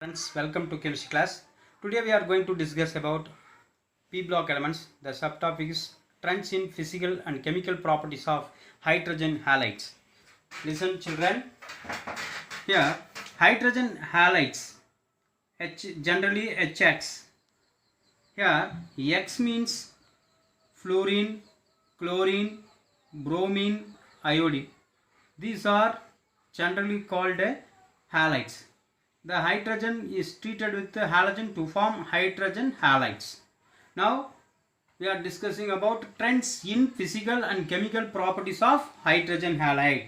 Friends, welcome to chemistry class. Today we are going to discuss about p block elements. The subtopic is trends in physical and chemical properties of hydrogen halides. Listen children. Here hydrogen halides, generally HX. Here X means fluorine, chlorine, bromine, iodine. These are generally called halides. The hydrogen is treated with the halogen to form hydrogen halides. Now we are discussing about trends in physical and chemical properties of hydrogen halide.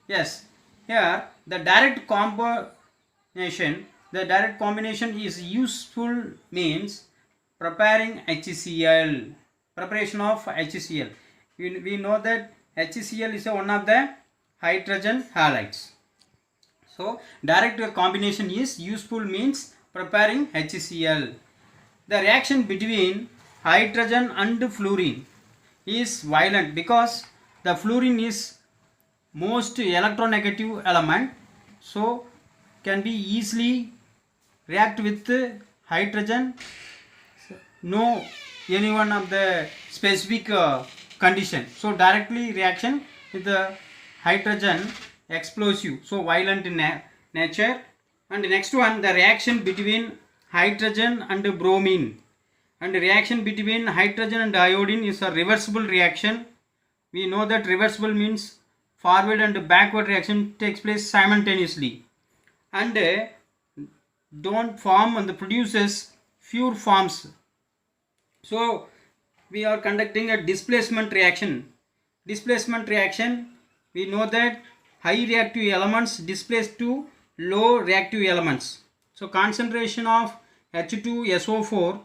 Yes, here the direct combination is useful means preparing HCl, preparation of HCl. We know that HCl is one of the hydrogen halides. So direct combination is useful means preparing HCl. The reaction between hydrogen and fluorine is violent because the fluorine is most electronegative element, so can be easily react with hydrogen. No any one of the specific condition. So directly reaction with the hydrogen explosive, so violent in nature. And the next one, the reaction between hydrogen and bromine, and the reaction between hydrogen and iodine is a reversible reaction. We know that reversible means forward and backward reaction takes place simultaneously and don't form and produces pure forms. So we are conducting a displacement reaction. Displacement reaction, we know that high reactive elements displaced to low reactive elements. So concentration of H2SO4,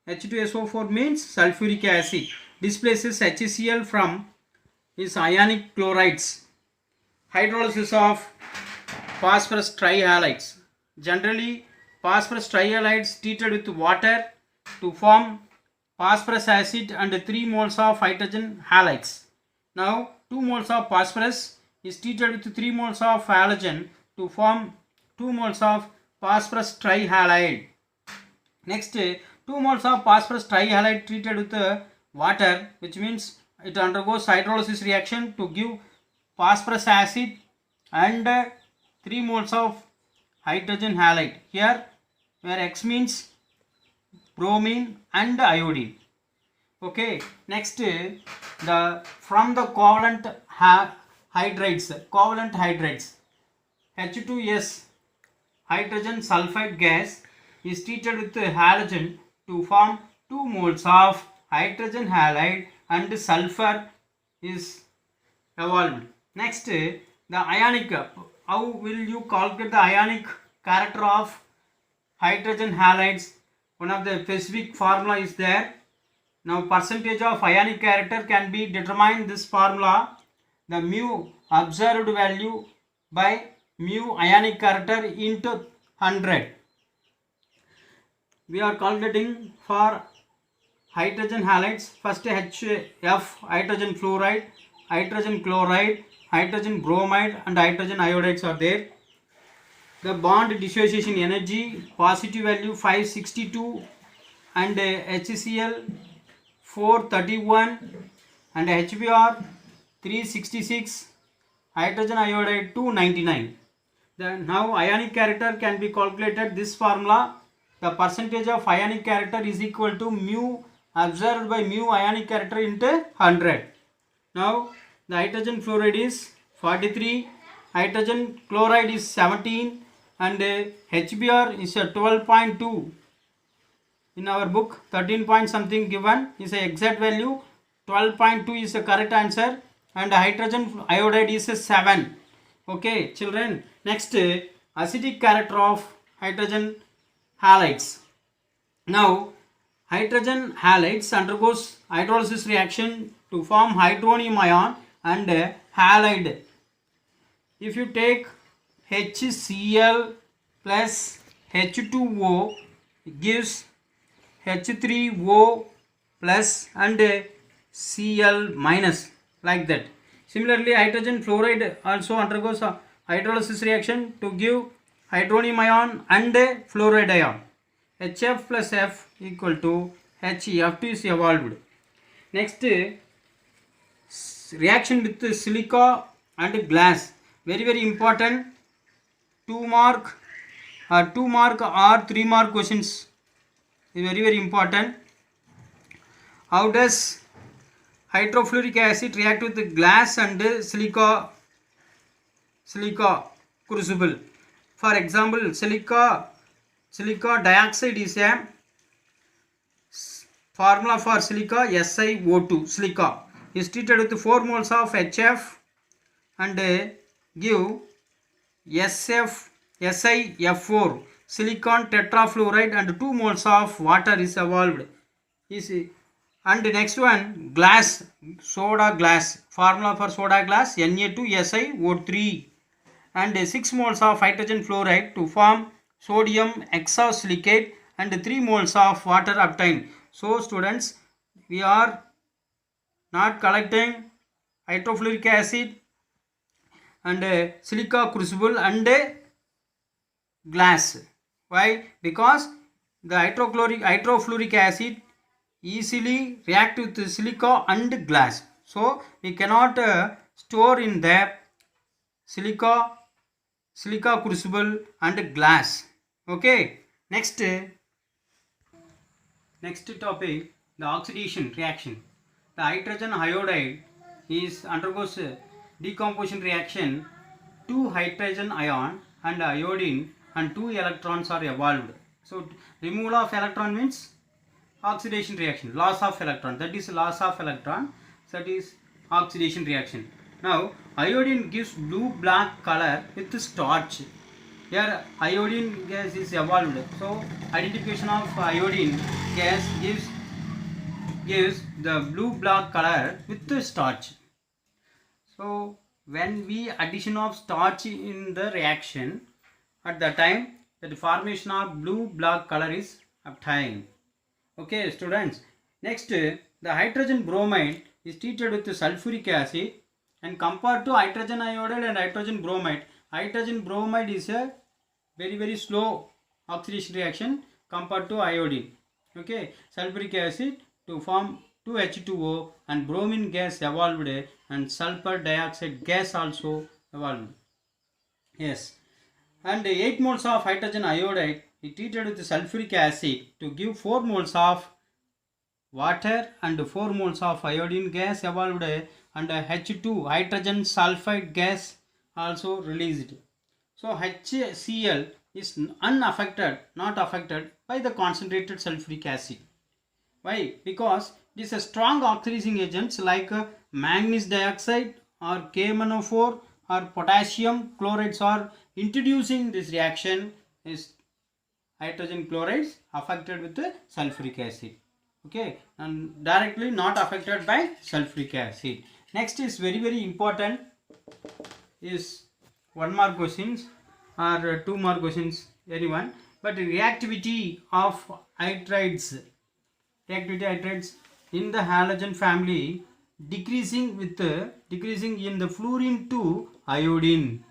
H2SO4 means sulfuric acid, displaces HCl from its ionic chlorides. Hydrolysis of phosphorus trihalides. Generally phosphorus trihalides treated with water to form phosphorus acid and 3 moles of hydrogen halides. Now 2 moles of phosphorus is treated with 3 moles of halogen to form 2 moles of phosphorus trihalide. Next, 2 moles of phosphorus trihalide treated with water, which means it undergoes hydrolysis reaction to give phosphorus acid and 3 moles of hydrogen halide. Here where X means bromine and iodine. Okay, next from the covalent hydrates, H2S hydrogen sulfide gas is treated with halogen to form 2 moles of hydrogen halide and sulfur is evolved. Next, the ionic, how will you calculate the ionic character of hydrogen halides? One of the specific formula is there. Now percentage of ionic character can be determined this formula, the mu observed value by mu ionic character into 100. We are calculating for hydrogen halides. First HF, hydrogen fluoride, hydrogen chloride, hydrogen bromide and hydrogen iodides are there. The bond dissociation energy, positive value 562 and HCl 431 and HBr 366, hydrogen iodide 299. Then now ionic character can be calculated this formula. The percentage of ionic character is equal to mu observed by mu ionic character into 100. Now the hydrogen fluoride is 43, hydrogen chloride is 17 and HBr is 12.2. In our book 13 point something given is the exact value, 12.2 is the correct answer and hydrogen iodide is 7. Okay children, next acidic character of hydrogen halides. Now hydrogen halides undergoes hydrolysis reaction to form hydronium ion and halide. If you take HCl plus H2O, it gives H3O plus and Cl minus, like that. Similarly hydrogen fluoride also undergoes a hydrolysis reaction to give hydronium ion and fluoride ion. HF plus F equal to HF2 is evolved. Next, reaction with silica and glass. Very very important. 2 mark or 3 mark questions is very very important. How does hydrofluoric acid react with the glass and silica crucible? For example, silica dioxide is a formula for silica SiO2. Silica is treated with 4 moles of HF and give SiF4 silicon tetrafluoride and 2 moles of water is evolved. And the next one, glass, soda glass, formula for soda glass Na2SiO3 and 6 moles of hydrogen fluoride to form sodium hexasilicate and 3 moles of water obtained. So students, we are not collecting hydrofluoric acid and silica crucible and glass. Why? Because the hydrofluoric acid easily react with silica and glass. So we cannot store in the silica crucible and glass. Okay. Next topic, the oxidation reaction. The hydrogen iodide undergoes decomposition reaction. 2 hydrogen ion and iodine and 2 electrons are evolved. So removal of electron means oxidation reaction, loss of electron, that is loss of electron, that is oxidation reaction. Now iodine gives blue black color with starch. Here iodine gas is evolved, so identification of iodine gas gives the blue black color with the starch. So when we addition of starch in the reaction, at the time the formation of blue black color is obtained. Okay students, next the hydrogen bromide is treated with sulfuric acid and compared to hydrogen iodide and hydrogen bromide is a very very slow oxidation reaction compared to iodine. Okay, sulfuric acid to form 2H2O and bromine gas evolved and sulfur dioxide gas also evolved. Yes, and 8 moles of hydrogen iodide is treated with sulfuric acid to give 4 moles of water and 4 moles of iodine gas evolved and H2 hydrogen sulfide gas also released. So HCl is not affected by the concentrated sulfuric acid. Why? Because it is a strong oxidizing agents like manganese dioxide or KMnO4 or potassium chlorides are introducing this reaction is hydrogen chlorides affected with the sulfuric acid. Okay, and directly not affected by sulfuric acid. Next is very very important is 1 mark questions or 2 mark questions, anyone, but reactivity of hydrides in the halogen family decreasing in the fluorine to iodine.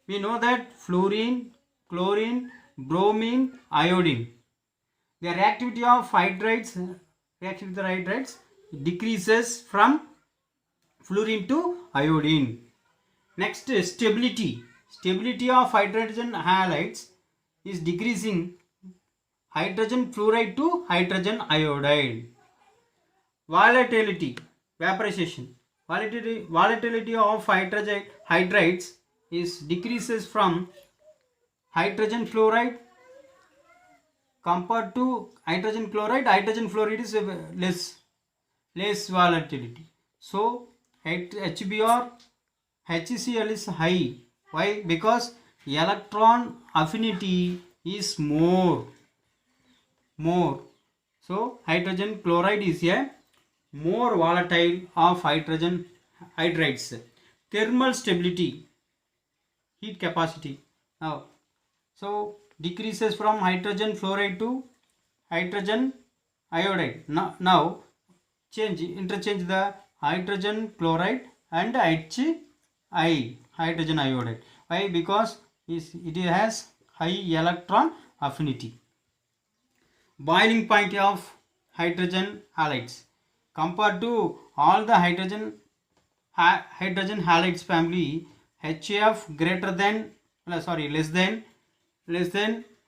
We know that fluorine, chlorine, bromine, iodine, the reactivity of hydrides decreases from fluorine to iodine. Next, stability of hydrogen halides is decreasing hydrogen fluoride to hydrogen iodide. Volatility, vaporization, volatility of hydrides is decreases from hydrogen fluoride compared to hydrogen chloride. Hydrogen fluoride is less volatility. So HBr HCl is high. Why? Because electron affinity is more. So hydrogen chloride is a more volatile of hydrogen hydrides. Thermal stability, heat capacity. Now, so decreases from hydrogen fluoride to hydrogen iodide. Now interchange the hydrogen chloride and hydrogen iodide. Why? Because it has high electron affinity. Boiling point of hydrogen halides. Compared to all the hydrogen halides family, HF greater than less than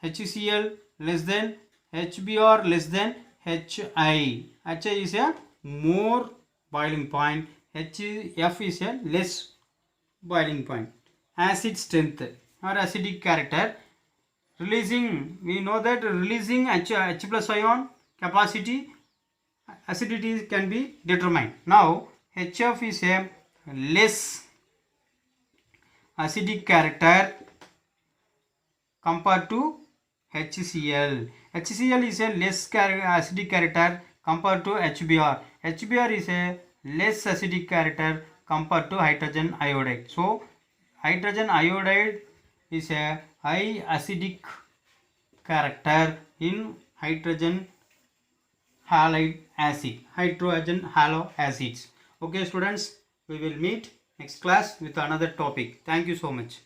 HCl less than HBr less than HI. HI is a more boiling point. HF is a less boiling point. Acid strength or acidic character. We know that releasing H plus ion capacity, acidity can be determined. Now HF is a less acidic character compared to HCl. HCl is a less acidic character compared to HBr. HBr is a less acidic character compared to hydrogen iodide. So hydrogen iodide is a high acidic character in hydrogen halide acid, hydrogen halo acids. Okay students, we will meet next class with another topic. Thank you so much.